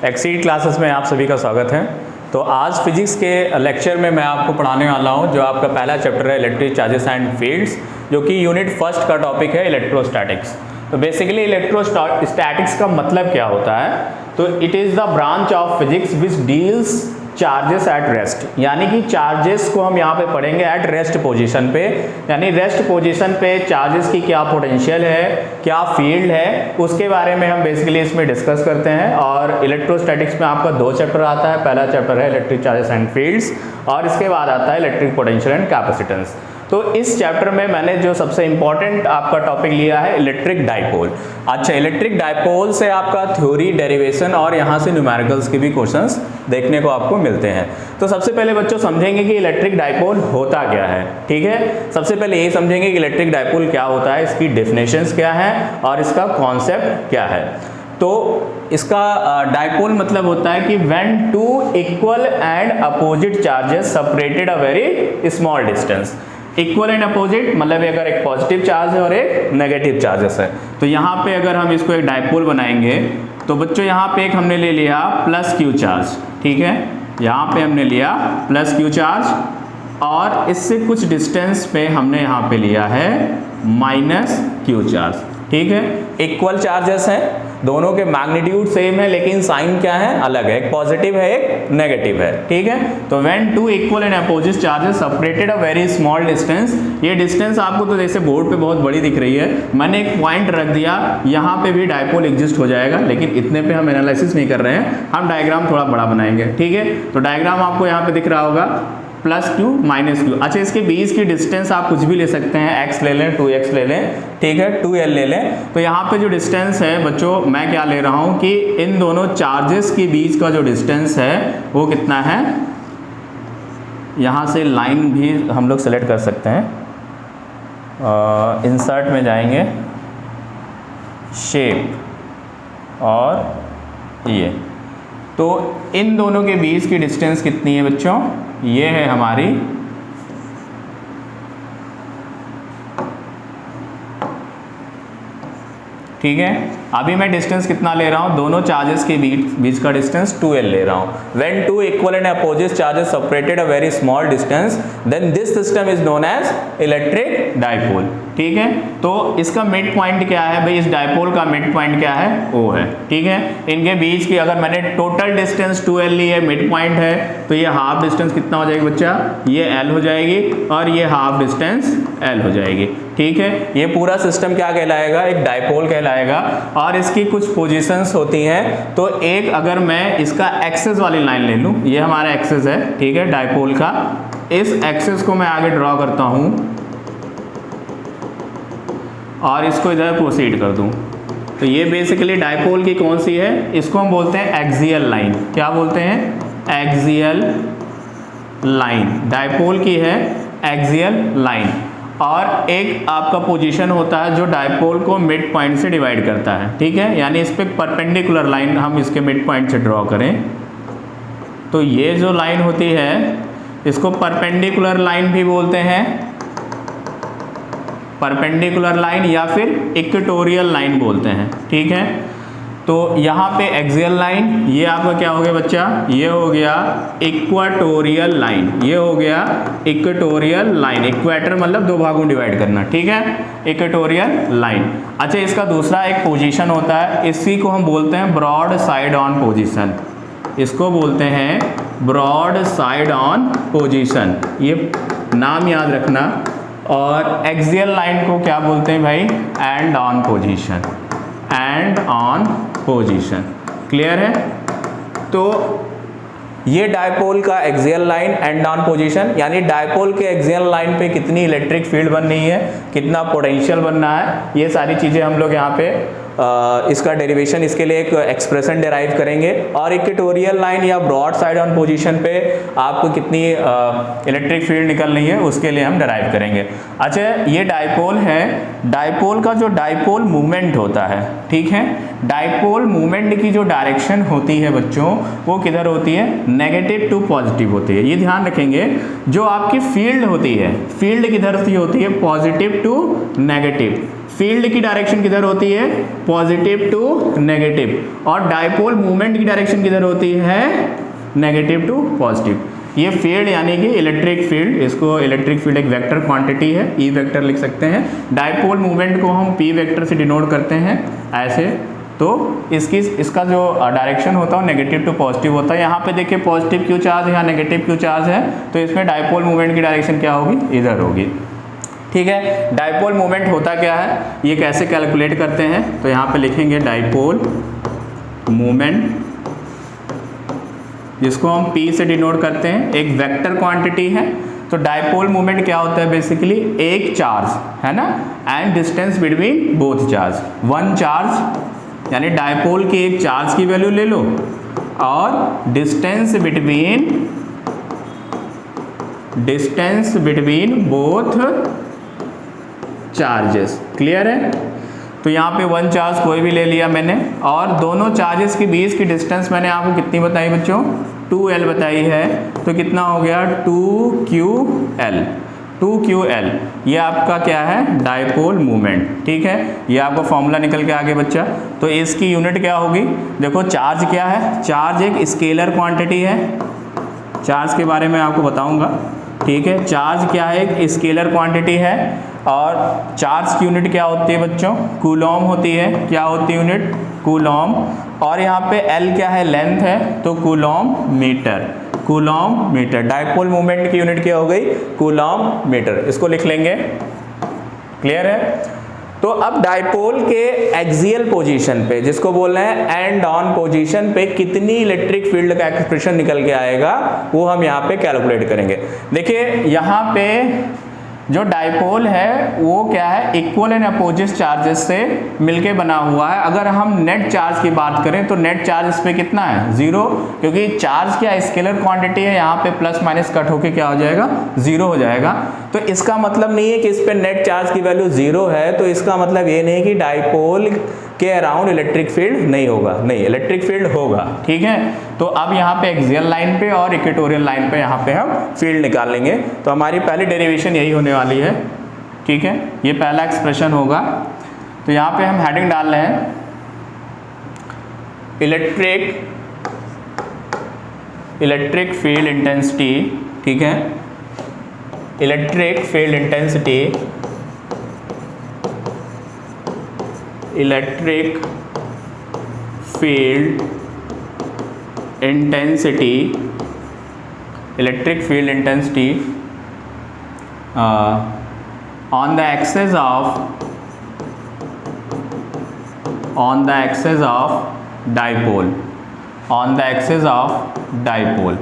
Exceed classes में आप सभी का स्वागत है। तो आज फिजिक्स के लेक्चर में मैं आपको पढ़ाने वाला हूं जो आपका पहला चैप्टर है इलेक्ट्रिक चार्जेस एंड फील्ड्स, जो कि यूनिट फर्स्ट का टॉपिक है इलेक्ट्रोस्टैटिक्स। तो बेसिकली इलेक्ट्रोस्टैटिक्स का मतलब क्या होता है? तो it is the branch of physics which deals charges at rest, यानी कि चार्जेस को हम यहाँ पे पढ़ेंगे एट रेस्ट पोजीशन पे, यानी रेस्ट पोजीशन पे चार्जेस की क्या पोटेंशियल है, क्या फील्ड है, उसके बारे में हम बेसिकली इसमें डिस्कस करते हैं। और इलेक्ट्रोस्टैटिक्स में आपका दो चैप्टर आता है, पहला चैप्टर है इलेक्ट्रिक चार्जेस एंड फील्ड्स और इसके बाद आता है इलेक्ट्रिक पोटेंशियल एंड कैपेसिटेंस। तो इस चैप्टर में मैंने जो सबसे इंपॉर्टेंट आपका टॉपिक लिया है इलेक्ट्रिक डाइपोल। अच्छा, इलेक्ट्रिक डाइपोल से आपका थ्योरी, डेरिवेशन और यहाँ से न्यूमेरिकल्स के भी क्वेश्चंस देखने को आपको मिलते हैं। तो सबसे पहले बच्चों समझेंगे कि इलेक्ट्रिक डाइपोल होता क्या है। ठीक है, सबसे पहले यही समझेंगे कि इलेक्ट्रिक डाइपोल क्या होता है, इसकी डेफिनेशंस क्या है और इसका कॉन्सेप्ट क्या है। तो इसका डाइपोल मतलब होता है कि when two equal and opposite charges separated a very small distance. Equal and opposite मतलब अगर एक पॉजिटिव चार्ज है और एक नेगेटिव चार्जेस है, तो यहाँ पे अगर हम इसको एक डाइपोल बनाएंगे तो बच्चों यहाँ पे एक हमने ले लिया प्लस क्यू चार्ज। ठीक है, यहाँ पे हमने लिया प्लस क्यू चार्ज और इससे कुछ डिस्टेंस पे हमने यहाँ पे लिया है माइनस क्यू चार्ज। ठीक है, इक्वल चार्जेस हैं, दोनों के मैग्नीट्यूड सेम है लेकिन साइन क्या है, अलग है, एक पॉजिटिव है एक नेगेटिव है। ठीक है, तो when two equal and opposite charges separated a very small distance, ये डिस्टेंस आपको तो जैसे बोर्ड पे बहुत बड़ी दिख रही है, मैंने एक पॉइंट रख दिया, यहाँ पे भी डाइपोल एग्जिस्ट हो जाएगा, लेकिन इतने पे हम एनालिसिस नहीं कर रहे हैं, हम डायग्राम थोड़ा बड़ा बनाएंगे। ठीक है, तो डायग्राम आपको यहाँ पे दिख रहा होगा प्लस क्यू माइनस क्यू। अच्छा, इसके बीच की डिस्टेंस आप कुछ भी ले सकते हैं, x ले लें, 2x ले लें, ठीक है, 2l ले लें। तो यहाँ पे जो डिस्टेंस है बच्चों, मैं क्या ले रहा हूँ कि इन दोनों चार्जेस के बीच का जो डिस्टेंस है वो कितना है, यहाँ से लाइन भी हम लोग सेलेक्ट कर सकते हैं, इंसर्ट में जाएंगे, शेप और ये, तो इन दोनों के बीच की डिस्टेंस कितनी है बच्चों, ये है हमारी ठीक है। अभी मैं डिस्टेंस कितना ले रहा हूँ, दोनों चार्जेस के बीच का डिस्टेंस 2l ले रहा हूँ। When two equal and opposite charges separated a very small distance then this system is known as electric dipole. ठीक है, तो इसका मिड पॉइंट क्या है भाई, इस डाइपोल का मिड पॉइंट क्या है, O है। ठीक है, इनके बीच की अगर मैंने टोटल डिस्टेंस 2l ली है, मिड पॉइंट है, तो ये हाफ डिस्टेंस कितना हो जाएगी बच्चा, ये l हो जाएगी और ये हाफ डिस्टेंस l हो जाएगी। ठीक है, ये पूरा सिस्टम क्या कहलाएगा, एक डाइपोल कहलाएगा। और इसकी कुछ पोजीशंस होती हैं, तो एक अगर मैं इसका एक्सेस वाली लाइन ले लूँ, ये हमारा एक्सेस है, ठीक है, डाइपोल का, इस एक्सेस को मैं आगे ड्रॉ करता हूँ और इसको इधर प्रोसीड कर दूँ, तो ये बेसिकली डाइपोल की कौन सी है, इसको हम बोलते हैं एक्सियल लाइन। क्या बोलते हैं, एक्सियल लाइन, डाइपोल की है एक्सियल लाइन। और एक आपका पोजीशन होता है जो डाइपोल को मिड पॉइंट से डिवाइड करता है। ठीक है, यानी इस पे परपेंडिकुलर लाइन हम इसके मिड पॉइंट से ड्रॉ करें, तो ये जो लाइन होती है इसको परपेंडिकुलर लाइन भी बोलते हैं, परपेंडिकुलर लाइन या फिर इक्वेटोरियल लाइन बोलते हैं। ठीक है, तो यहाँ पे एक्सियल लाइन, ये आपका क्या हो गया बच्चा, ये हो गया इक्वेटोरियल लाइन, ये हो गया इक्वेटोरियल लाइन, इक्वेटर मतलब दो भागों डिवाइड करना। ठीक है, इक्वेटोरियल लाइन। अच्छा, इसका दूसरा एक पोजीशन होता है, इसी को हम बोलते हैं ब्रॉड साइड ऑन पोजीशन, इसको बोलते हैं ब्रॉड साइड ऑन पोजीशन, ये नाम याद रखना। और एक्सियल लाइन को क्या बोलते हैं भाई, and on position, and on position. Clear है, तो ये डाइपोल का axial line and on position, यानी डाइपोल के एक्सियल लाइन पे कितनी इलेक्ट्रिक फील्ड बन रही है, कितना पोटेंशियल बन रहा है, ये सारी चीज़ें हम लोग यहाँ पे इसका डेरिवेशन, इसके लिए एक एक्सप्रेशन डेराइव करेंगे। और इक्वेटोरियल लाइन या ब्रॉड साइड ऑन पोजीशन पे आपको कितनी इलेक्ट्रिक फील्ड निकल रही है उसके लिए हम डेराइव करेंगे। अच्छा, ये डाइपोल है, डाइपोल का जो डाइपोल मूवमेंट होता है, ठीक है, डाइपोल मूवमेंट की जो डायरेक्शन होती है बच्चों, वो किधर होती है, नेगेटिव टू पॉजिटिव होती है। ये ध्यान रखेंगे, जो आपकी फील्ड होती है, फील्ड किधर से होती है, पॉजिटिव टू नेगेटिव। फील्ड की डायरेक्शन किधर होती है, पॉजिटिव टू नेगेटिव, और डायपोल मूवमेंट की डायरेक्शन किधर होती है, नेगेटिव टू पॉजिटिव। ये फील्ड यानी कि इलेक्ट्रिक फील्ड, इसको इलेक्ट्रिक फील्ड एक वेक्टर क्वांटिटी है, ई वेक्टर लिख सकते हैं। डायपोल मूवमेंट को हम पी वेक्टर से डिनोट करते हैं ऐसे। तो इसका जो डायरेक्शन होता है नेगेटिव टू पॉजिटिव होता है। यहाँ पे देखिए पॉजिटिव क्यू चार्ज है, यहाँ नेगेटिव क्यू चार्ज है, तो इसमें डायपोल मूवमेंट की डायरेक्शन क्या होगी, इधर होगी। ठीक है, डायपोल मूवमेंट होता क्या है, ये कैसे कैलकुलेट करते हैं, तो यहाँ पे लिखेंगे डायपोल मूवमेंट, जिसको हम P से डिनोट करते हैं, एक वेक्टर क्वांटिटी है। तो डायपोल मूवमेंट क्या होता है, बेसिकली एक चार्ज है ना, and distance between both charge, one charge, यानी डायपोल के एक चार्ज की वैल्यू ले लो और distance between both charges. Clear है, तो यहाँ पे वन चार्ज कोई भी ले लिया मैंने, और दोनों चार्जेस के बीच की डिस्टेंस मैंने आपको कितनी बताई बच्चों, 2L बताई है। तो कितना हो गया, 2QL, 2QL। ये आपका क्या है, डायपोल मूवमेंट। ठीक है, ये आपका फॉर्मूला निकल के आ गया बच्चा। तो इसकी यूनिट क्या होगी, देखो चार्ज क्या है, चार्ज एक स्केलर क्वांटिटी है, चार्ज के बारे में आपको बताऊंगा। ठीक है, चार्ज क्या है, एक स्केलर क्वांटिटी है, और चार्ज की यूनिट क्या होती है बच्चों, कूलॉम होती है। क्या होती है यूनिट, कूलॉम। और यहाँ पे L क्या है, लेंथ है, तो coulomb metre, coulomb metre. Dipole movement की यूनिट क्या हो गई, कूलॉम मीटर, इसको लिख लेंगे। क्लियर है, तो अब डायपोल के एक्सियल पोजीशन पे, जिसको बोल रहे हैं एंड ऑन पोजीशन पे, कितनी इलेक्ट्रिक फील्ड का एक्सप्रेशन निकल के आएगा, वो हम यहाँ पे कैलकुलेट करेंगे। देखिए यहाँ पे जो डायपोल है वो क्या है, इक्वल एंड अपोजिट चार्जेस से मिलके बना हुआ है। अगर हम नेट चार्ज की बात करें तो नेट चार्ज इस पे कितना है, 0, क्योंकि चार्ज क्या स्केलर क्वांटिटी है, यहाँ पे प्लस माइनस कट होके क्या हो जाएगा, 0 हो जाएगा। तो इसका मतलब नहीं है कि इस पे नेट चार्ज की वैल्यू 0 है, तो इसका मतलब ये नहीं कि डायपोल के अराउंड इलेक्ट्रिक फील्ड नहीं होगा, नहीं, इलेक्ट्रिक फील्ड होगा। ठीक है, तो अब यहाँ पे एक्सियल लाइन पे और इक्वेटोरियल लाइन पे यहाँ पे हम फील्ड निकाल लेंगे। तो हमारी पहली डेरिवेशन यही होने वाली है। ठीक है, ये पहला एक्सप्रेशन होगा। तो यहाँ पे हम हेडिंग डाल रहे हैं इलेक्ट्रिक फील्ड इंटेंसिटी। ठीक है, electric field intensity, electric field intensity, electric field intensity on the axis of dipole, on the axis of dipole,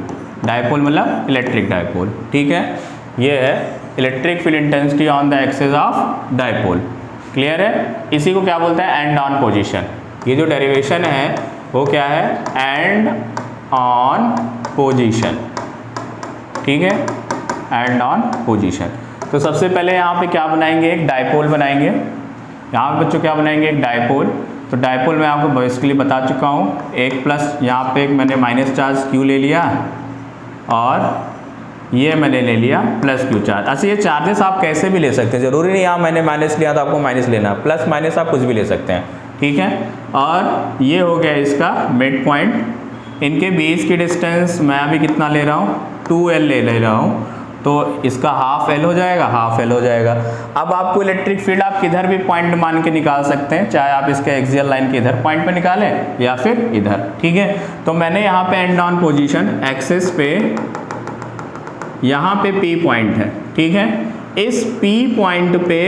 dipole मतलब इलेक्ट्रिक डायपोल। ठीक है, ये है electric field intensity on the axis of dipole. Clear है, इसी को क्या बोलते हैं, एंड ऑन पोजीशन। ये जो डेरिवेशन है वो क्या है, एंड ऑन पोजीशन। ठीक है, एंड ऑन पोजीशन। तो सबसे पहले यहाँ पे क्या बनाएंगे, एक डायपोल बनाएंगे। यहाँ पे बच्चों क्या बनाएंगे, एक डायपोल। तो डायपोल मैं आपको बेसिकली बता चुका हूँ, एक प्लस यहाँ पे एक मैंने माइनस चार्ज Q ले लिया, और ये मैंने ले लिया प्लस Q चार्ज। अच्छा, ये चार्जेस आप कैसे भी ले सकते हैं, जरूरी नहीं यहाँ मैंने माइनस लिया तो आपको माइनस लेना, प्लस माइनस आप कुछ भी ले सकते हैं। ठीक है, और ये हो गया इसका मिड पॉइंट। इनके बीच की डिस्टेंस मैं अभी कितना ले रहा हूँ, 2L ले रहा हूँ, तो इसका हाफ L हो जाएगा, हाफ L हो जाएगा। अब आपको इलेक्ट्रिक फील्ड आप किधर भी पॉइंट मान के निकाल सकते हैं, चाहे आप इसके एक्सियल लाइन के इधर पॉइंट पे निकालें या फिर इधर। ठीक है, तो मैंने यहाँ पे एंड ऑन पोजीशन एक्सिस पे, यहाँ पे P पॉइंट है। ठीक है, इस P पॉइंट पे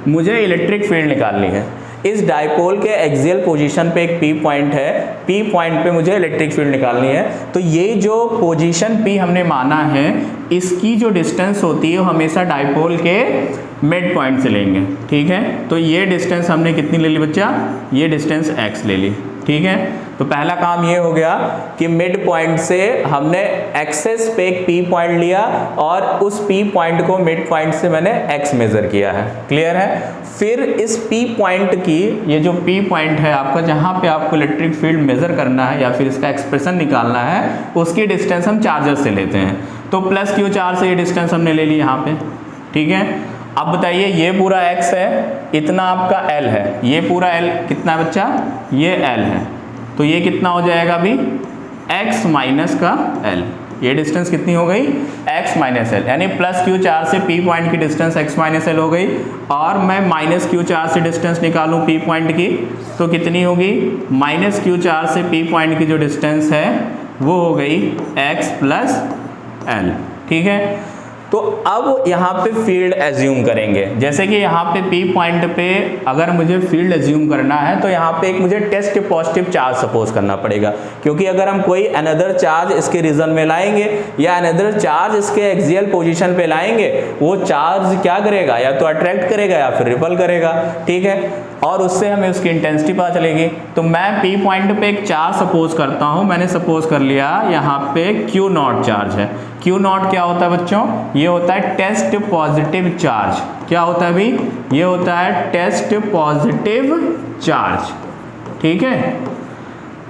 मुझे इलेक्ट्रिक फील्ड निकालनी है। इस डायपोल के एक्सियल पोजीशन पे एक P पॉइंट है, P पॉइंट पे मुझे इलेक्ट्रिक फील्ड निकालनी है। तो ये जो पोजीशन P हमने माना है, इसकी जो डिस्टेंस होती है वो हमेशा डायपोल के मिड पॉइंट से लेंगे। ठीक है, तो ये डिस्टेंस हमने कितनी ले ली बच्चा, ये डिस्टेंस x ले ली। ठीक है, तो पहला काम ये हो गया कि मिड पॉइंट से हमने एक्सेस पे एक P पॉइंट लिया, और उस P पॉइंट को मिड पॉइंट से मैंने x मेजर किया है। क्लियर है, फिर इस P पॉइंट की, ये जो P पॉइंट है आपका, जहाँ पे आपको इलेक्ट्रिक फील्ड मेजर करना है या फिर इसका एक्सप्रेशन निकालना है, उसकी डिस्टेंस हम चार्जर से लेते हैं। तो प्लस Q चार्ज से ये डिस्टेंस हमने ले ली यहाँ पे। ठीक है, अब बताइए ये पूरा x है, इतना आपका l है, ये पूरा l कितना है बच्चा, ये l है, तो ये कितना हो जाएगा अभी x माइनस का l, ये डिस्टेंस कितनी हो गई x माइनस एल, यानी प्लस क्यू चार्ज से p पॉइंट की डिस्टेंस x माइनस एल हो गई, और मैं माइनस क्यू चार्ज से डिस्टेंस निकालूं p पॉइंट की तो कितनी होगी, माइनस क्यू चार्ज से p पॉइंट की जो डिस्टेंस है वो हो गई x प्लस एल। ठीक है, तो अब यहाँ पे फील्ड एज्यूम करेंगे, जैसे कि यहाँ पे P पॉइंट पे अगर मुझे फील्ड एज्यूम करना है तो यहाँ पे एक मुझे टेस्ट पॉजिटिव चार्ज सपोज करना पड़ेगा, क्योंकि अगर हम कोई अनदर चार्ज इसके रीजन में लाएंगे या अनदर चार्ज इसके एक्सियल पोजीशन पे लाएंगे, वो चार्ज क्या करेगा, या तो अट्रैक्ट करेगा या फिर रिपल करेगा। ठीक है, और उससे हमें उसकी इंटेंसिटी पता चलेगी। तो मैं P पॉइंट पे एक चार्ज सपोज करता हूँ, मैंने सपोज कर लिया यहाँ पे Q नॉट चार्ज है। Q नॉट क्या होता है बच्चों, ये होता है टेस्ट पॉजिटिव चार्ज। क्या होता है अभी, ये होता है टेस्ट पॉजिटिव चार्ज। ठीक है,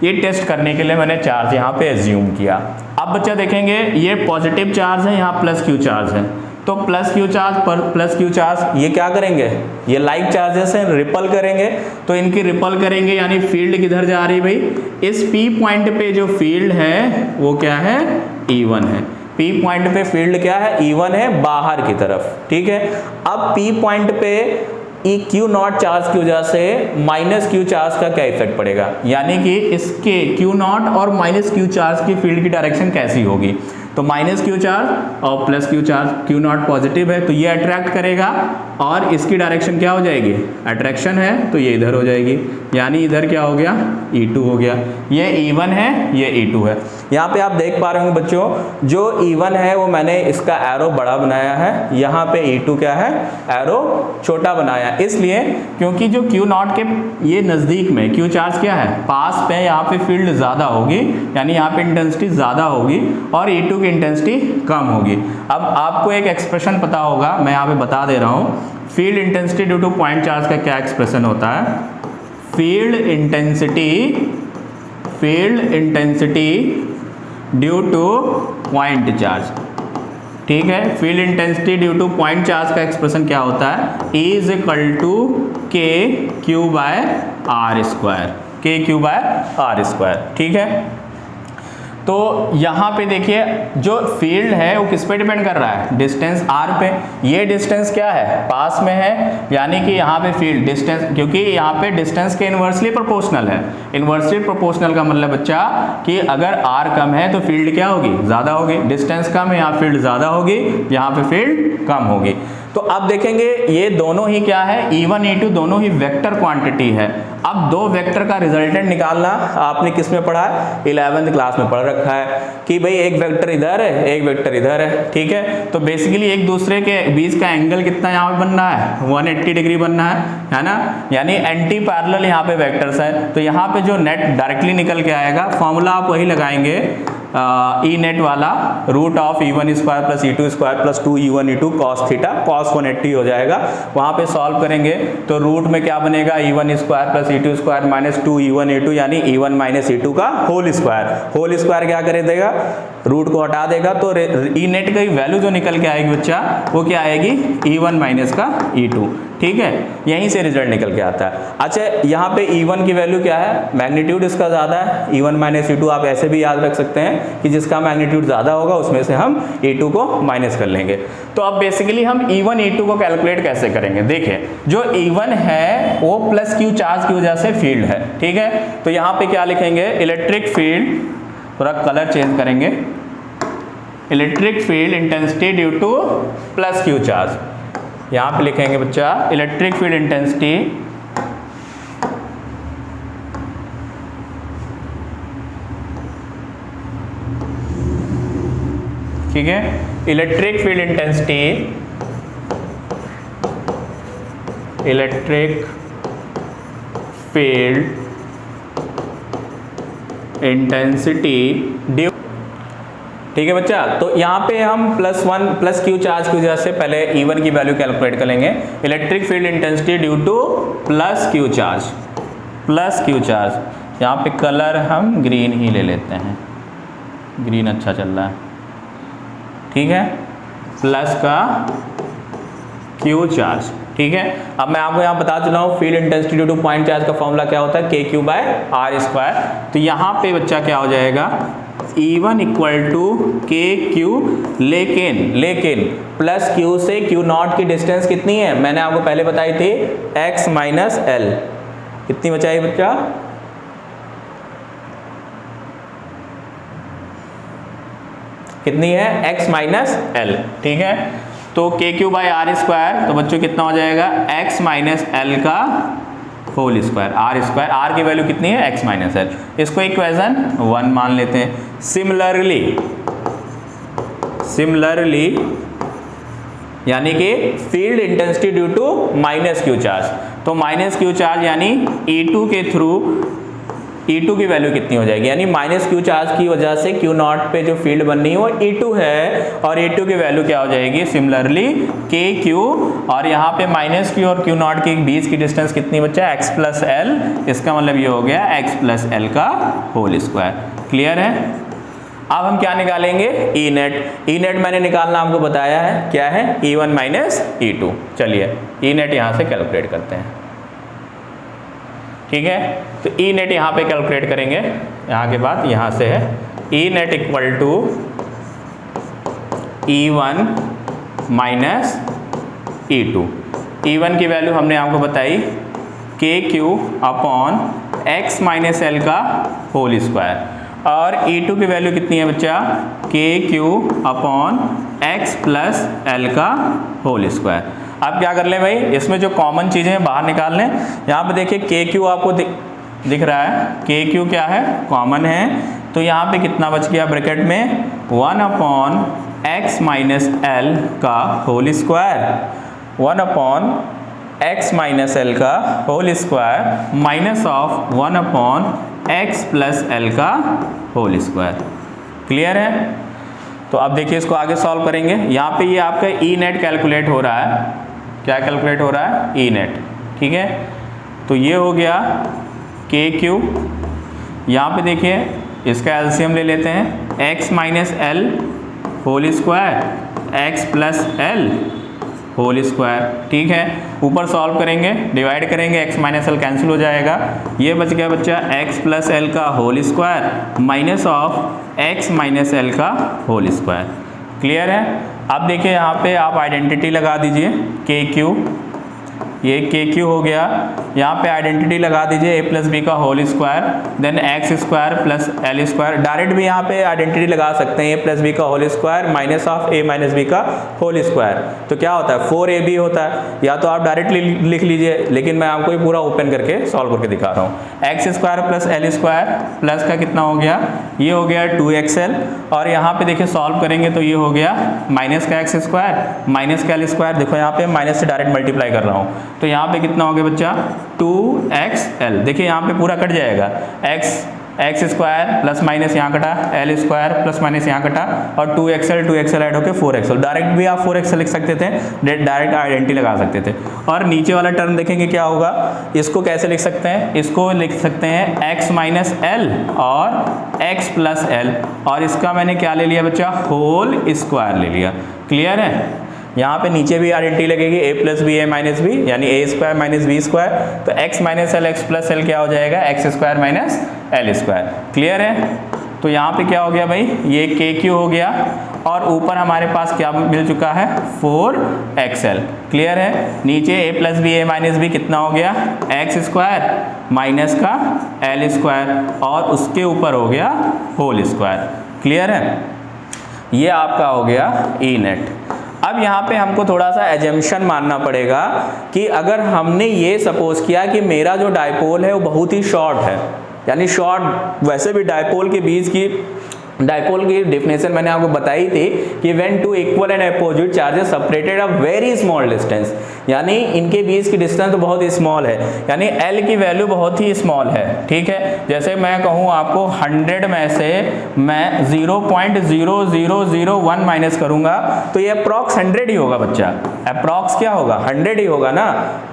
ये टेस्ट करने के लिए मैंने चार्ज यहाँ पे एज्यूम किया। अब बच्चा देखेंगे ये पॉजिटिव चार्ज है, यहाँ प्लस क्यू चार्ज है, तो प्लस क्यू चार्ज पर प्लस क्यू चार्ज ये क्या करेंगे, ये लाइक चार्जेस हैं, रिपल करेंगे, तो इनकी रिपल करेंगे, यानी फील्ड किधर जा रही भाई, इस P पॉइंट पे जो फील्ड है वो क्या है, E1 है। P पॉइंट पे फील्ड क्या है, E1 है, बाहर की तरफ। ठीक है, अब P पॉइंट पे Q नॉट चार्ज की वजह से माइनस क्यू चार्ज का क्या इफेक्ट पड़ेगा, यानी कि इसके Q नॉट और माइनस क्यू चार्ज की फील्ड की डायरेक्शन कैसी होगी, तो माइनस क्यू चार्ज और plus Q charge, Q not positive है तो ये अट्रैक्ट करेगा, और इसकी डायरेक्शन क्या हो जाएगी, अट्रैक्शन है तो ये इधर हो जाएगी, यानी इधर क्या हो गया, E2 हो गया। ये E1 है, ये E2 है। यहाँ पे आप देख पा रहे होंगे बच्चों, जो E1 है वो मैंने इसका एरो बड़ा बनाया है, यहाँ पे E2 क्या है, एरो छोटा बनाया है, इसलिए क्योंकि जो Q नॉट के ये नज़दीक में Q चार्ज क्या है, पास पे, यहाँ पे फील्ड ज़्यादा होगी, यानी यहाँ पे इंटेंसिटी ज़्यादा होगी और E2 की इंटेंसिटी कम होगी। अब आपको एक एक्सप्रेशन पता होगा, मैं यहाँ पे बता दे रहा हूँ, field intensity due two point charge का क्या एक्सप्रेशन होता है, field intensity due two point charge. ठीक है, field intensity due two point charge का एक्सप्रेशन क्या होता है, E इज इक्वल टू के क्यू बाय आर स्क्वायर, के क्यू बाय आर स्क्वायर। ठीक है, तो यहाँ पे देखिए जो फील्ड है वो किस पे डिपेंड कर रहा है, डिस्टेंस r पे। ये डिस्टेंस क्या है, पास में है, यानी कि यहाँ पे फील्ड डिस्टेंस, क्योंकि यहाँ पे डिस्टेंस के इन्वर्सली प्रोपोर्शनल है। इन्वर्सली प्रोपोर्शनल का मतलब बच्चा कि अगर r कम है तो फील्ड क्या होगी, ज़्यादा होगी, डिस्टेंस कम है यहाँ फील्ड ज़्यादा होगी, यहाँ पे फील्ड कम होगी। तो अब देखेंगे ये दोनों ही क्या है, E1 E2 दोनों ही वेक्टर क्वांटिटी है। अब दो वेक्टर का रिजल्टेंट निकालना आपने किस में पढ़ा है, 11th क्लास में पढ़ रखा है कि भाई एक वेक्टर इधर है, एक वेक्टर इधर है। ठीक है, तो बेसिकली एक दूसरे के बीच का एंगल कितना यहाँ पे बनना है, 180 डिग्री बनना है ना, यानी एंटी पैरेलल यहाँ पे वेक्टर्स है। तो यहाँ पे जो नेट डायरेक्टली निकल के आएगा, फॉर्मूला आप वही लगाएंगे, ई नेट वाला root of E1 square plus E2 square plus 2E1 E2 cos theta, cos 180 हो जाएगा। वहाँ पे सॉल्व करेंगे तो रूट में क्या बनेगा, E1 square plus E2 square minus 2E1 E2, यानी E1 माइनस E2 का होल स्क्वायर। होल स्क्वायर क्या करे देगा, रूट को हटा देगा, तो ई नेट की वैल्यू जो निकल के आएगी बच्चा वो क्या आएगी, E1 माइनस का E2। ठीक है, यहीं से रिजल्ट निकल के आता है। अच्छा, यहाँ पे E1 की वैल्यू क्या है, मैग्नीट्यूड इसका ज़्यादा है, E1 माइनस E2 आप ऐसे भी याद रख सकते हैं कि जिसका मैग्नीट्यूड ज़्यादा होगा उसमें से हम E2 को माइनस कर लेंगे। तो अब बेसिकली हम E1 E2 को कैलकुलेट कैसे करेंगे, देखिए जो E1 है वो प्लस क्यू चार्ज की वजह से फील्ड है। ठीक है, तो यहाँ पे क्या लिखेंगे, इलेक्ट्रिक फील्ड, थोड़ा कलर चेंज करेंगे, electric field intensity due two plus Q charge. यहाँ पे लिखेंगे बच्चा इलेक्ट्रिक फील्ड इंटेंसिटी ठीक है, electric field intensity, electric field intensity due. ठीक है बच्चा, तो यहाँ पे हम +1 प्लस क्यू चार्ज की वजह से पहले E1 की वैल्यू कैलकुलेट कर लेंगे। Electric field intensity due two plus Q charge, यहाँ पे कलर हम ग्रीन ही ले लेते हैं, ग्रीन अच्छा चल रहा है। ठीक है, प्लस का क्यू चार्ज, ठीक है। अब मैं आपको यहाँ बता चुका हूँ field intensity due two point charge का फॉर्मूला क्या होता है, KQ बाय R स्क्वायर। तो यहाँ पे बच्चा क्या हो जाएगा, E1 इक्वल टू KQ, लेकिन प्लस Q से Q नॉट की डिस्टेंस कितनी है, मैंने आपको पहले बताई थी x माइनस एल। कितनी बचाई बच्चा, कितनी है, x माइनस एल, ठीक है। तो KQ बाई R स्क्वायर, तो बच्चों कितना हो जाएगा, x माइनस एल का whole square, R square. R की वैल्यू कितनी है, x माइनस एल। इसको इक्वेशन 1 मान लेते हैं। सिमिलरली यानी कि field intensity due to minus Q charge, तो माइनस क्यू चार्ज यानी E2 के थ्रू E2 की वैल्यू कितनी हो जाएगी, यानी माइनस क्यू चार्ज की वजह से Q नॉट पे जो फील्ड बननी है वो E2 है, और E2 की वैल्यू क्या हो जाएगी, सिमिलरली KQ, और यहाँ पे माइनस Q और Q नॉट के बीच की डिस्टेंस कितनी बच्चा, x प्लस एल। इसका मतलब ये हो गया x प्लस एल का होल स्क्वायर। क्लियर है। अब हम क्या निकालेंगे, E नेट मैंने निकालना आपको बताया है, क्या है, E1 माइनस E2। चलिए E नेट यहाँ से कैलकुलेट करते हैं, ठीक है। तो E नेट यहाँ पे कैलकुलेट करेंगे, यहाँ के बाद यहाँ से है E net equal to E1 minus E2। E1 की वैल्यू हमने आपको बताई KQ upon x minus L का होल स्क्वायर, और E2 की वैल्यू कितनी है बच्चा, KQ upon x plus L का होल स्क्वायर। अब क्या कर लें भाई, इसमें जो कॉमन चीज़ें हैं बाहर निकाल लें। यहाँ पे देखिए KQ आपको दिख रहा है, KQ क्या है, कॉमन है। तो यहाँ पे कितना बच गया ब्रैकेट में, 1 अपॉन x माइनस एल का whole square, 1 upon x minus L का whole square minus of 1 upon x plus L का होल स्क्वायर। क्लियर है। तो अब देखिए इसको आगे सॉल्व करेंगे। यहाँ पे ये आपका E नेट कैलकुलेट हो रहा है, क्या कैलकुलेट हो रहा है, E नेट, ठीक है। तो ये हो गया KQ, यहाँ पे देखिए इसका एलसीएम ले लेते हैं, x minus L whole square x plus L whole square, ठीक है। ऊपर सॉल्व करेंगे, डिवाइड करेंगे, x माइनस एल कैंसिल हो जाएगा, ये बच गया बच्चा x प्लस एल का whole square minus of x minus L का होल स्क्वायर। क्लियर है। अब देखिए यहाँ पे आप आइडेंटिटी लगा दीजिए, KQ, ये KQ हो गया, यहाँ पे आइडेंटिटी लगा दीजिए a प्लस बी का whole square, then x square plus L square. Direct भी यहाँ पे आइडेंटिटी लगा सकते हैं, a प्लस बी का whole square minus of a minus B का होल स्क्वायर। तो क्या होता है, 4ab होता है, या तो आप डायरेक्टली लिख लीजिए, लेकिन मैं आपको ये पूरा ओपन करके सॉल्व करके दिखा रहा हूँ। x square plus L square plus का कितना हो गया, ये हो गया 2xl, और यहाँ पे देखिए सॉल्व करेंगे तो ये हो गया माइनस का x स्क्वायर माइनस का एल स्क्वायर। देखो यहाँ पे माइनस से डायरेक्ट मल्टीप्लाई कर रहा हूँ, तो यहाँ पे कितना हो गया बच्चा, 2xl। देखिए यहाँ पे पूरा कट जाएगा, x स्क्वायर प्लस माइनस यहाँ कटा, एल स्क्वायर प्लस माइनस यहाँ कटा, और 2xl ऐड होकर 4xl। डायरेक्ट भी आप 4xl लिख सकते थे, डायरेक्ट आइडेंटिटी लगा सकते थे। और नीचे वाला टर्म देखेंगे क्या होगा, इसको कैसे लिख सकते हैं, इसको लिख सकते हैं x माइनस एल और x प्लस एल, और इसका मैंने क्या ले लिया बच्चा, होल स्क्वायर ले लिया। क्लियर है। यहाँ पे नीचे भी आइडेंटिटी लगेगी, a plus B A minus B, यानी a square minus B square, तो x minus L x plus L क्या हो जाएगा, x square minus L square. Clear है। तो यहाँ पे क्या हो गया भाई, ये KQ हो गया, और ऊपर हमारे पास क्या मिल चुका है, 4xl। क्लियर है। नीचे a plus B A minus B कितना हो गया, x स्क्वायर माइनस का एल स्क्वायर, और उसके ऊपर हो गया होल स्क्वायर। क्लियर है। ये आपका हो गया E नेट। अब यहाँ पे हमको थोड़ा सा एजम्पशन मानना पड़ेगा कि अगर हमने ये सपोज किया कि मेरा जो डायपोल है वो बहुत ही शॉर्ट है, यानी शॉर्ट, वैसे भी डायपोल के बीच की डायपोल की डेफिनेशन मैंने आपको बताई थी कि when two equal and opposite charges separated a very small distance, यानी इनके बीच की डिस्टेंस तो बहुत ही स्मॉल है, यानी L की वैल्यू बहुत ही स्मॉल है। ठीक है। जैसे मैं कहूँ आपको 100 में से मैं 0.0001 माइनस करूँगा तो ये अप्रॉक्स 100 ही होगा बच्चा, अप्रॉक्स क्या होगा, 100 ही होगा ना।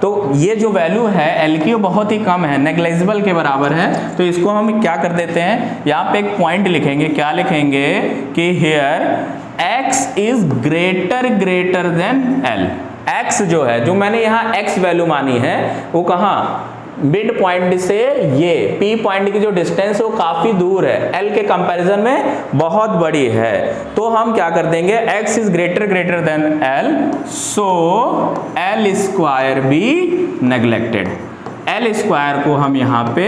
तो ये जो वैल्यू है L की वो बहुत ही कम है, नेग्लिजिबल के बराबर है। तो इसको हम क्या कर देते हैं, यहाँ पे एक पॉइंट लिखेंगे, क्या लिखेंगे कि here x is greater than L। x जो है, जो मैंने यहाँ x वैल्यू मानी है, वो कहाँ, मिड पॉइंट से ये P पॉइंट की जो डिस्टेंस है वो काफी दूर है, L के कंपैरिजन में बहुत बड़ी है। तो हम क्या कर देंगे, x is greater than L, so L square be neglected. L square को हम यहाँ पे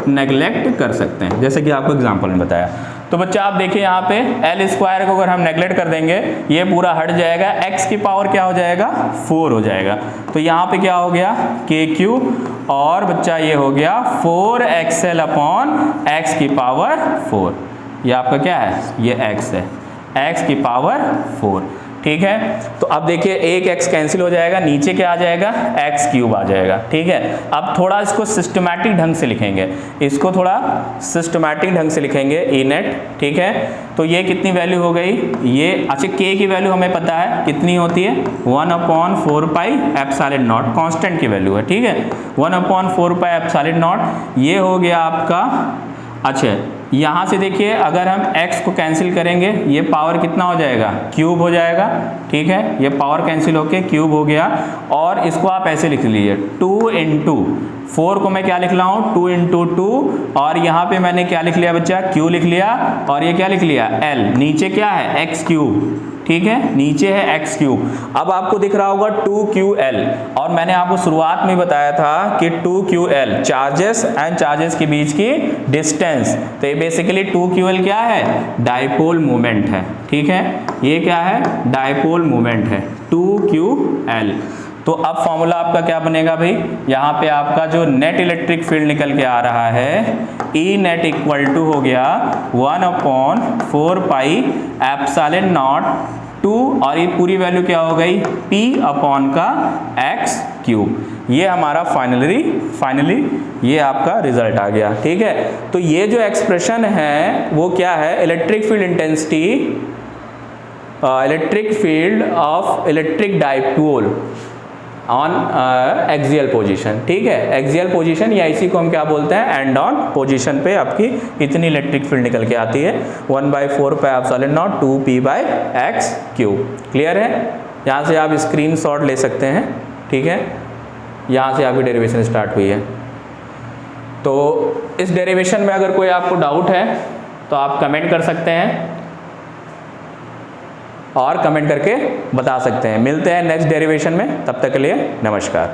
नेग्लेक्ट कर सकते हैं, जैसे कि आपको एग्जांपल में बताया। तो बच्चा आप देखिए यहाँ पे L स्क्वायर को अगर हम नेग्लेक्ट कर देंगे, ये पूरा हट जाएगा, x की पावर क्या हो जाएगा, 4 हो जाएगा। तो यहाँ पे क्या हो गया, KQ, और बच्चा ये हो गया 4xl अपॉन x की पावर 4। ये आपका क्या है, ये x है, x की पावर 4, ठीक है। तो अब देखिए एक x कैंसिल हो जाएगा, नीचे क्या आ जाएगा, x क्यूब आ जाएगा, ठीक है। अब थोड़ा इसको सिस्टमैटिक ढंग से लिखेंगे, इसको थोड़ा सिस्टमैटिक ढंग से लिखेंगे, ई नेट, ठीक है। तो ये कितनी वैल्यू हो गई, ये अच्छा k की वैल्यू हमें पता है कितनी होती है, 1/4 पाई एप्सिलॉन नॉट, कांस्टेंट की वैल्यू है, ठीक है, 1/4 पाई एप्सिलॉन नॉट। ये हो गया आपका, अच्छा यहाँ से देखिए अगर हम x को कैंसिल करेंगे, ये पावर कितना हो जाएगा, क्यूब हो जाएगा, ठीक है। ये पावर कैंसिल होके क्यूब हो गया, और इसको आप ऐसे लिख लीजिए 2 इंटू 4 को मैं क्या लिख रहा हूँ, 2 इंटू 2, और यहाँ पे मैंने क्या लिख लिया बच्चा, q लिख लिया, और ये क्या लिख लिया, l, नीचे क्या है, x क्यूब, ठीक है, नीचे है x क्यूब। अब आपको दिख रहा होगा 2ql, और मैंने आपको शुरुआत में बताया था कि 2ql चार्जेस एंड चार्जेस के बीच की डिस्टेंस, तो ये बेसिकली 2ql क्या है, डाइपोल मोमेंट है, ठीक है, ये क्या है, डाइपोल मोमेंट है 2ql। तो अब फॉर्मूला आपका क्या बनेगा भाई, यहाँ पे आपका जो नेट इलेक्ट्रिक फील्ड निकल के आ रहा है, ई नेट इक्वल टू हो गया 1/4 पाई एप्सिलॉन नॉट 2, और ये पूरी वैल्यू क्या हो गई, P अपॉन का x क्यूब। ये हमारा फाइनली ये आपका रिजल्ट आ गया, ठीक है। तो ये जो एक्सप्रेशन है वो क्या है, electric field intensity, electric field of electric dipole on axial position, ठीक है, एक्सियल पोजीशन, या इसी को हम क्या बोलते हैं, एंड ऑन पोजीशन पे आपकी इतनी इलेक्ट्रिक फील्ड निकल के आती है, 1/4 pi epsilon not 2p/x cube. Clear है, यहाँ से आप स्क्रीनशॉट ले सकते हैं, ठीक है, यहाँ से आपकी डेरिवेशन स्टार्ट हुई है। तो इस डेरिवेशन में अगर कोई आपको डाउट है तो आप कमेंट कर सकते हैं, और कमेंट करके बता सकते हैं। मिलते हैं नेक्स्ट डेरिवेशन में, तब तक के लिए नमस्कार।